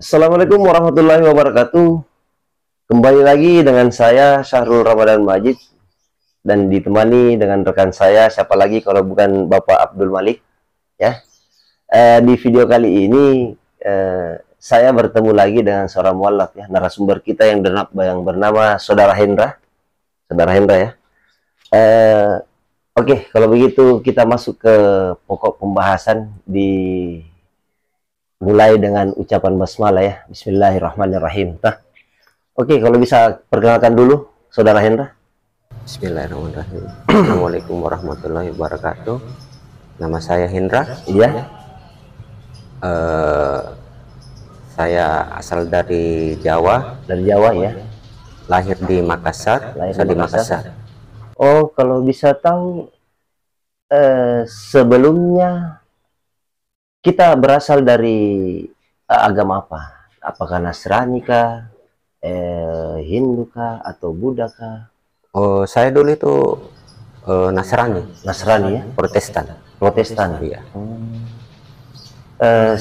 Assalamualaikum warahmatullahi wabarakatuh. Kembali lagi dengan saya Syahrul Ramadan Majid dan ditemani dengan rekan saya, siapa lagi kalau bukan Bapak Abdul Malik ya. Di video kali ini saya bertemu lagi dengan seorang mualaf ya, narasumber kita yang bernama Saudara Hendra. Saudara Hendra ya. Oke, kalau begitu kita masuk ke pokok pembahasan, mulai dengan ucapan basmalah ya. Bismillahirrahmanirrahim. Oke, kalau bisa perkenalkan dulu Saudara Hendra. Bismillahirrahmanirrahim. Assalamualaikum warahmatullahi wabarakatuh. Nama saya Hendra. Iya. Saya asal dari Jawa. Dari Jawa ya. Lahir di Makassar. Lahir di Makassar. Oh, kalau bisa tahu sebelumnya kita berasal dari agama apa? Apakah Nasrani kah, Hindu kah, atau Buddha kah? Oh, saya dulu itu Nasrani. Nasrani ya? Protestan. Protestan. Iya.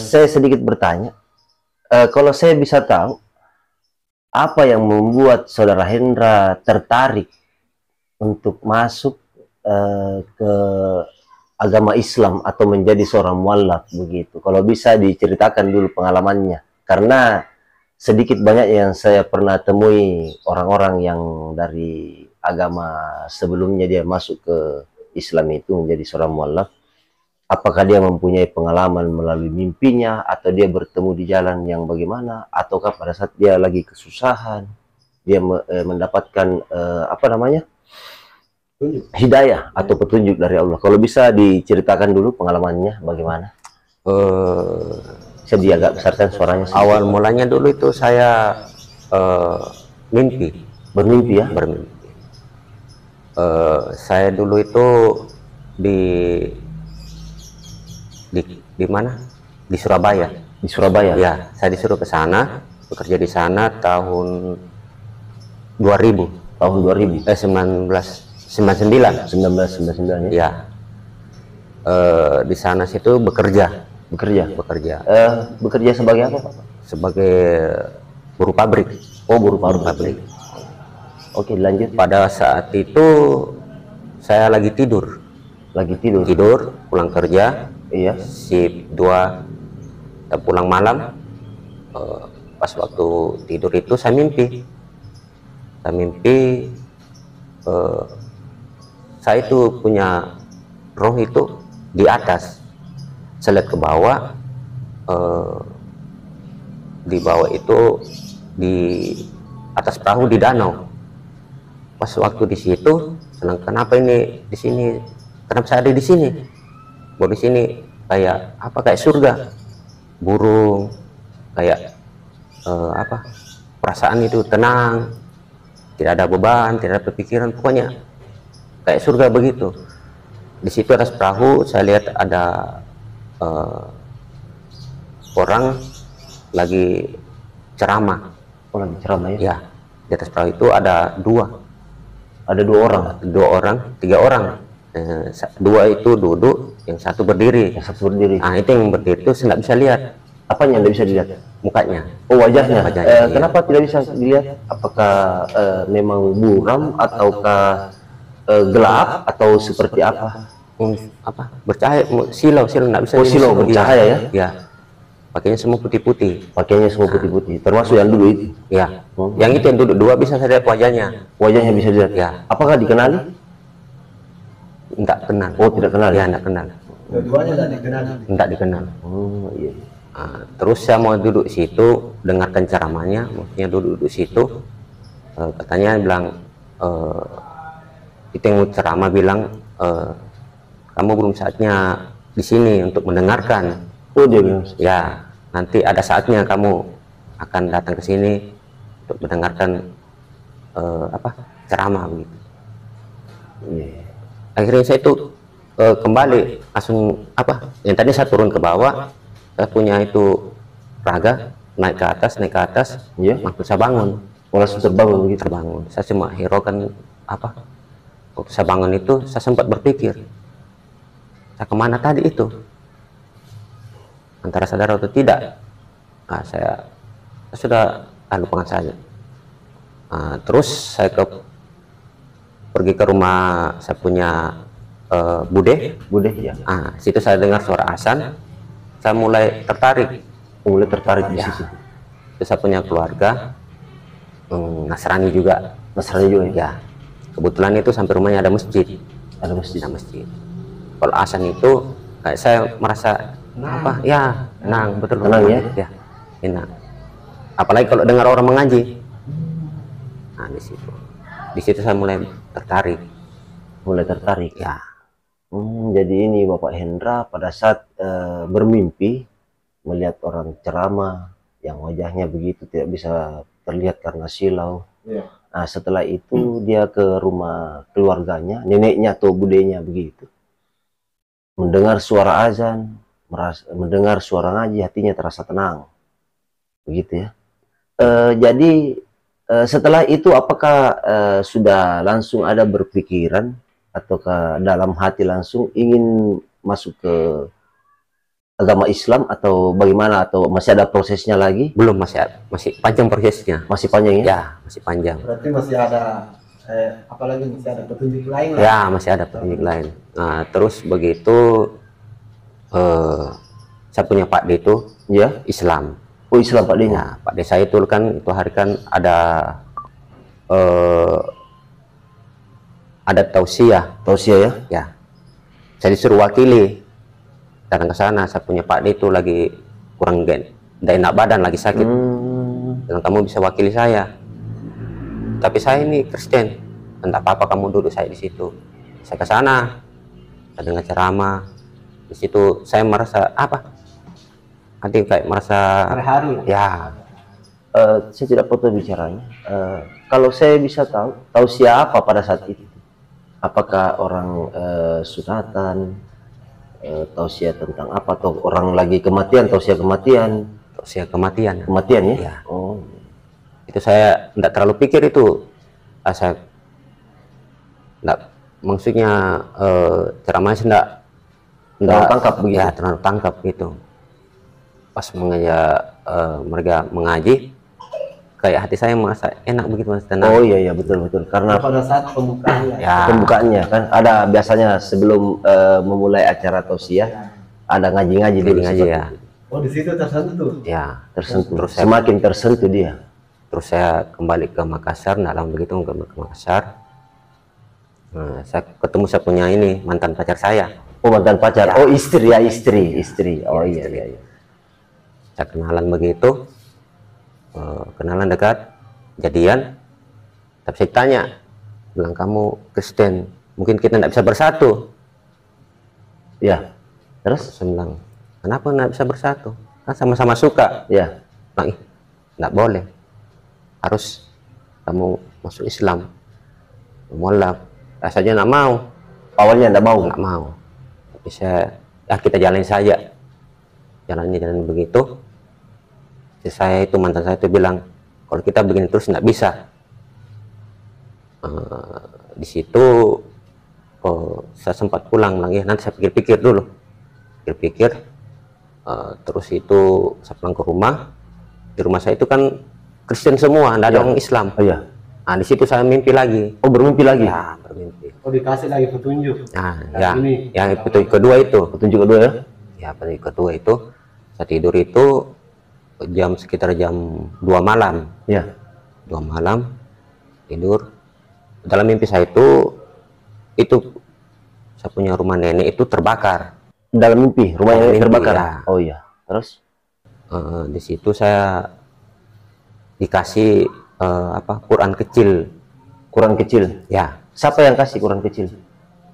Saya sedikit bertanya, kalau saya bisa tahu, apa yang membuat Saudara Hendra tertarik untuk masuk ke agama Islam atau menjadi seorang mualaf begitu? Kalau bisa diceritakan dulu pengalamannya, karena sedikit banyak yang saya pernah temui orang-orang yang dari agama sebelumnya dia masuk ke Islam itu menjadi seorang mualaf. Apakah dia mempunyai pengalaman melalui mimpinya, atau dia bertemu di jalan yang bagaimana, ataukah pada saat dia lagi kesusahan dia mendapatkan hidayah atau petunjuk dari Allah. Kalau bisa diceritakan dulu pengalamannya bagaimana. Saya agak besarkan suaranya sedikit. Awal mulanya dulu itu saya bermimpi ya. Saya dulu itu di mana? Di Surabaya. Di Surabaya ya. Saya disuruh ke sana, bekerja di sana tahun 2000. Tahun 2000. 1999 ya. Di sana situ bekerja sebagai apa, Pak? Sebagai buruh pabrik. Oh, buruh pabrik. Oke, lanjut. Pada saat itu saya lagi tidur pulang kerja. Iya. Shift 2 kita pulang malam. Pas waktu tidur itu saya mimpi saya itu punya roh itu di atas. Saya lihat ke bawah, di bawah itu di atas perahu di danau. Pas waktu di situ, kenapa ini di sini? Kenapa saya ada di sini? Baru di sini kayak apa? Kayak surga, burung, kayak perasaan itu tenang, tidak ada beban, tidak ada pikiran, pokoknya kayak surga begitu. Di situ atas perahu saya lihat ada orang lagi ceramah. Oh, lagi ceramah ya? Ya, di atas perahu itu ada dua orang, tiga orang. Dua itu duduk, yang satu berdiri. Nah, itu yang berdiri itu saya nggak bisa lihat. Apanya yang tidak bisa dilihat? Mukanya. Oh, wajahnya. Iya. Kenapa tidak bisa dilihat? Apakah memang buram, ataukah gelap, atau seperti apa? Bercahaya, silau nggak bisa. Oh, silau bercahaya ya? Ya. Pakainya semua putih-putih. Termasuk yang dulu itu. Ya. Yang itu yang duduk dua bisa saya lihat wajahnya. Wajahnya bisa dilihat. Ya. Apakah dikenali? Enggak kenal. Oh, tidak kenal. Ya, enggak kenal. Keduanya Enggak dikenal. Oh, iya. Terus saya mau duduk situ, dengarkan ceramahnya, maksudnya duduk situ. Katanya bilang, itu yang ceramah bilang, kamu belum saatnya di sini untuk mendengarkan. Oh, dia bilang. Ya, nanti ada saatnya kamu akan datang ke sini untuk mendengarkan ceramah begitu. Yeah. Akhirnya saya itu kembali langsung yang tadi saya turun ke bawah, saya punya itu raga naik ke atas, yeah. Langsung saya bangun. Langsung terbangun begitu. Terbangun. Saya cuma hiraukan waktu saya bangun itu saya sempat berpikir, saya kemana tadi itu, antara sadar atau tidak. Nah, saya sudah lupakan saja. Terus saya pergi ke rumah saya punya bude ya. Situ saya dengar suara azan, saya mulai tertarik di ya. situ. Itu saya punya keluarga Nasrani juga ya. Kebetulan itu sampai rumahnya ada masjid. Kalau azan itu kayak saya merasa apa ya, tenang, betul, tenang ya, enak. Apalagi kalau dengar orang mengaji. Nah, di situ saya mulai tertarik ya. Jadi ini Bapak Hendra pada saat bermimpi melihat orang ceramah yang wajahnya begitu tidak bisa terlihat karena silau. Nah, setelah itu dia ke rumah keluarganya, neneknya atau budenya begitu, mendengar suara azan, mendengar suara ngaji, hatinya terasa tenang begitu ya. Jadi setelah itu apakah sudah langsung ada berpikiran atau ke dalam hati langsung ingin masuk ke agama Islam atau bagaimana, atau masih ada prosesnya lagi? Belum, masih panjang prosesnya. Masih panjang ya? Ya, masih panjang. Berarti masih ada apalagi masih ada petunjuk lain lah. Ya, masih ada petunjuk lain. Nah, terus begitu saya punya Pak D itu ya Islam. Oh, Islam Pak D. Ya, Pak D saya itu kan itu hari kan ada tausiah ya? Ya. Saya disuruh wakili datang ke sana. Saya punya Pak D itu lagi kurang tidak enak badan, lagi sakit. Dan kamu bisa wakili saya. Tapi saya ini Kristen. Entah apa-apa, kamu duduk saya di situ. Saya ke sana. Saya dengar ceramah. Di situ saya merasa apa? Nanti kayak merasa terharu. Ya. Saya tidak potong bicaranya. Kalau saya bisa tahu siapa pada saat itu? Apakah orang sunatan, tausiah tentang apa, atau orang lagi kematian, tausiah kematian ya? Ya. Oh, itu saya tidak terlalu pikir itu. Saya tidak, maksudnya ceramahnya tidak tangkap begitu. Ya, terlalu tangkap gitu. Pas mereka mengaji, kayak hati saya merasa enak begitu, Mas, tenang. Oh iya betul karena pada saat pembukaannya. Ya, pembukaannya kan ada biasanya sebelum memulai acara tausiah ada ngaji dulu ya. Oh, di situ tersentuh. Ya, tersentuh. Terus semakin tersentuh dia. Terus saya kembali ke Makassar. Nah, lalu begitu ke Makassar, saya ketemu saya punya ini mantan pacar saya. Oh, mantan pacar. Ya. Oh, istri. Oh iya. Saya kenalan begitu. Kenalan dekat, jadian. Tapi saya tanya, bilang kamu Kristen, mungkin kita tidak bisa bersatu. Ya. Terus saya bilang, kenapa tidak bisa bersatu? Kan sama-sama suka. Ya. Nah, tidak boleh, harus kamu masuk Islam. Mulak, rasanya tidak mau. Awalnya tidak mau. Tapi kita jalan saja. Jalan begitu. Mantan saya itu bilang, kalau kita begini terus tidak bisa. Di situ saya sempat pulang lagi, nanti saya pikir-pikir dulu. Terus itu saya pulang ke rumah. Di rumah saya itu kan Kristen semua, tidak ada orang Islam. Oh iya. Nah, di situ saya mimpi lagi. Oh, bermimpi lagi? Ya, bermimpi. Oh, dikasih lagi petunjuk. Nah, yang petunjuk kedua itu. Petunjuk kedua ya? Ya, petunjuk kedua itu, saya tidur itu sekitar jam 2 malam. Ya. 2 malam tidur. Dalam mimpi saya itu saya punya rumah nenek itu terbakar. Dalam mimpi rumahnya terbakar. Ya. Oh iya. Terus di situ saya dikasih Quran kecil. Quran kecil. Ya. Siapa yang kasih Quran kecil?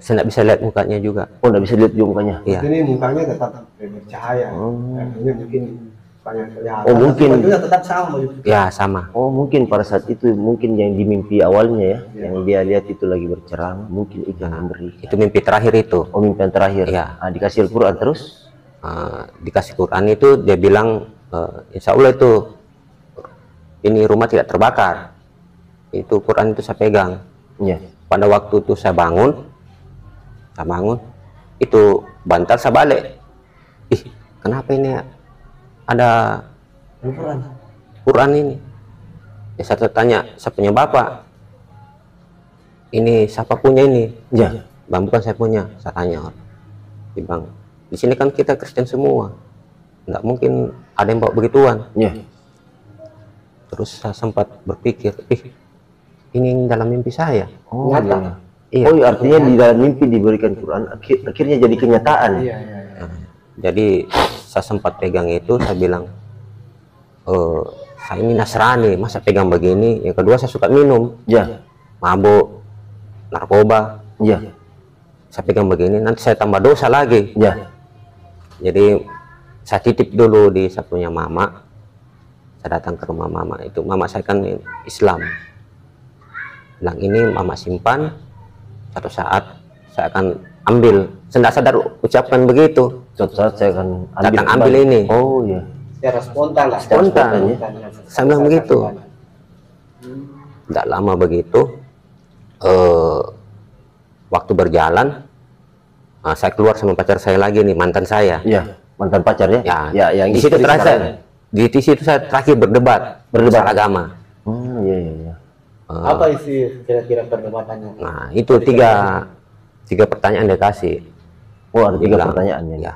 Saya tidak bisa lihat mukanya juga. Oh, tidak bisa lihat juga mukanya. Ya. Ini mukanya tetap bercahaya. Mungkin Oh, mungkin tetap sama. Ya, sama. Oh, mungkin pada saat itu mungkin yang di mimpi awalnya ya, yang dia lihat itu lagi berceramah, mungkin itu yang memberi. Itu mimpi terakhir itu. Oh, mimpi yang terakhir. Ya. Dikasih Al-Quran terus? Dikasih Quran itu dia bilang, insya Allah itu ini rumah tidak terbakar. Itu Quran itu saya pegang. Ya. Pada waktu itu saya bangun, itu bantal saya balik. Ih, kenapa ini ada Al-Quran. Quran ini. Ya, saya tanya, saya punya bapak. Ini siapa punya ini? Ya. Bang, bukan saya punya. Saya tanya. Bang, di sini kan kita Kristen semua. Nggak mungkin ada yang bawa begituan. Ya. Terus saya sempat berpikir, ini dalam mimpi saya. Oh, Nyata. Iya. Oh, artinya di dalam mimpi diberikan Quran, akhirnya jadi kenyataan. Iya, iya, iya. Jadi saya sempat pegang itu, saya bilang, saya ini Nasrani, masa pegang begini. Yang kedua, saya suka minum, Ya. mabuk, narkoba. Ya. Saya pegang begini, nanti saya tambah dosa lagi. Ya. Jadi saya titip dulu di saya punya mama. Saya datang ke rumah mama itu, mama saya kan Islam. Bilang, ini mama simpan, satu saat saya akan ambil. Saya tidak sadar ucapkan begitu. Suatu saat saya akan Datang ambil kembali. ini. Oh ya. Secara spontan lah. Spontan. Saya bilang begitu. Hmm. Tidak lama begitu, waktu berjalan, saya keluar sama pacar saya lagi nih, mantan saya. Ya. Mantan pacar ya? Ya, Ya, yang di situ istri terasa, sekarang ya? di situ saya terakhir berdebat soal agama. Iya, iya, iya. Apa isi kira-kira perdebatannya? Nah, itu tiga pertanyaan dia kasih. Oh, ada Dia 3 bilang, pertanyaan ya. ya,